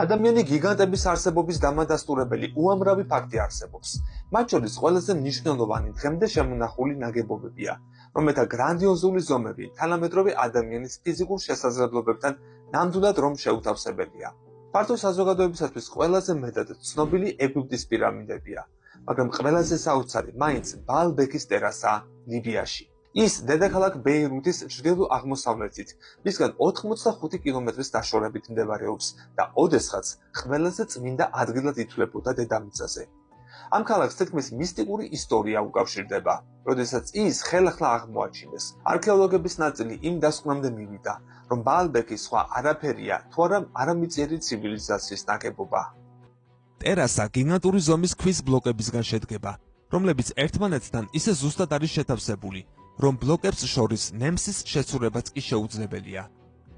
ადამიანი გიგანტების არსებობის დამადასტურებელი უამრავი ფაქტი არსებობს. მათ შორის ყველაზე მნიშვნელოვანი დღემდე შემონახული ნაგებობებია, რომელთა გრანდიოზული ზომები თანამედროვე ადამიანის ფიზიკურ შესაძლებლობებთან ნამდვილად რომ შეუთავსებელია. ფართო საზოგადოებისათვის ყველაზე მეტად ცნობილი ეგვიპტის პირამიდებია, მაგრამ ყველაზე საოცარი მაინც ბაალბექის ტერასაა ლიბიაში. ის დედაქალაქ ბეირუთის ჩრდილო-აღმოსავლეთით, მისგან 85 კილომეტრის დაშორებით მდებარეობს და ოდესღაც ყველაზე წმინდა ადგილად ითვლებოდა დედამიწაზე. ამ ქალაქს თითქმის მისტიკური ისტორია უკავშირდება, როდესაც ის ხელახლა აღმოაჩინეს. არქეოლოგების ნაწილი იმ დასკვნამდე მივიდა, რომ ბაალბექი სხვა არაფერია, თუ არა არამიწიერი ცივილიზაციის ნაგებობა. ტერასა გიგანტური ზომის ქვის ბლოკებისგან შედგება, რომლებიც ერთმანეთთან ისე ზუსტად არის შეთავსებული, რომ ბლოკებს შორის ნემსის შესრულებაც კი შეუძლებელია.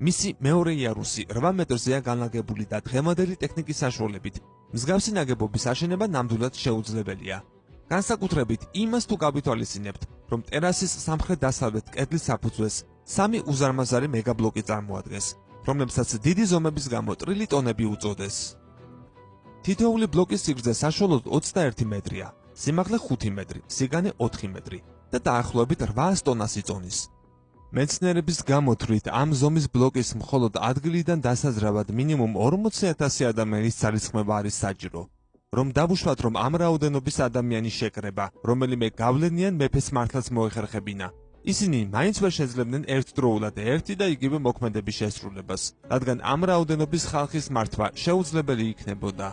მისი მეორე იარუსი 8 მეტრზეა განლაგებული და დღევანდელი ტექნიკის საშუალებით მსგავსი ნაგებობის აშენება ნამდვილად შეუძლებელია. განსაკუთრებით იმას თუ გავითვალისწინებთ, რომ ტერასის სამხრეთ-დასავლეთ კედლის საფუძვლეს 3 უზარმაზარი მეგაბლოკი წარმოადგენს, რომლებსაც დიდი ზომების გამო ტრილი ტონები უწოდეს. თითოეული ბლოკის სიგრძე საშუალოდ 21 მეტრია, სიმაღლე 5 მეტრი, სიგანე 4 მეტრი და დაახლოებით 800 ტონას იწონის. მეცნიერების გამოთვლით ამ ზომის ბლოკის მხოლოდ ადგილიდან დასაზრავად მინიმუმ 40,000 ადამიანის ძალისხმევა არის საჭირო, რომ დავუშვათ, რომ ამ რაოდენობის ადამიანის შეკრება, რომელიმე გავლენიან მეფეს მართლაც მოეხერხებინა. ისინი მაინც ვერ შეძლებდნენ ერთდროულად ერთი და იგივე მოქმედების შესრულებას, რადგან ამ რაოდენობის ხალხის მართვა შეუძლებელი იქნებოდა.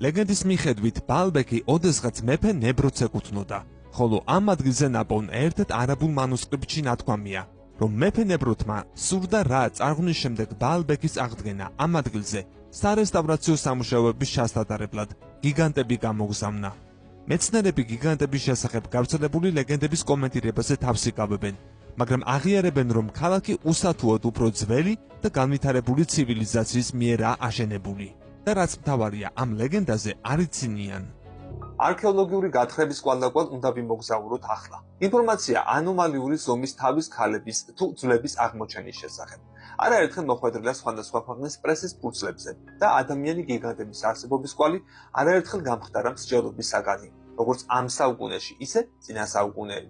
ლეგენდის მიხედვით ბაალბექი ოდესღაც მეფე ნებროც ეკუთვნოდა, ხოლო ამ ადგილზე ნაპოვნ ერთ-ერთ არაბულ მანუსკრიპტში ნათქვამია, რომ მეფე ნებროთმა სურდა რა წარღვნის შემდეგ ბაალბექის აღდგენა ამ ადგილზე სარესტავრაციო სამუშაოების ჩასატარებლად გიგანტები გამოგზავნა. მეცნიერები გიგანტების შესახებ გავრცელებული ლეგენდების კომენტირებაზე თავს იკავებენ, მაგრამ აღიარებენ, რომ ქალაქი უსათუოდ უფრო ძველი და განვითარებული ცივილიზაციის მიერაა აშენებული და რაც მთავარია, ამ ლეგენდაზე არ იცინიან. არქეოლოგიური გათხრების კვალდაკვალ უნდა ვიმოგზაუროთ ახლა. ინფორმაცია ანომალიური ზომის თავის ქალების თუ ძვლების აღმოჩენის შესახებ. არაერთხელ მოხვედრილა სხვადასხვა ქვეყნის პრესის ფურცლებზე და ადამიანი გიგანტების არსებობის კვალი არაერთხელ გამხდარა მსჯელობის საგანი, როგორც ამ საუკუნეში, ისე წინა საუკუნეებში.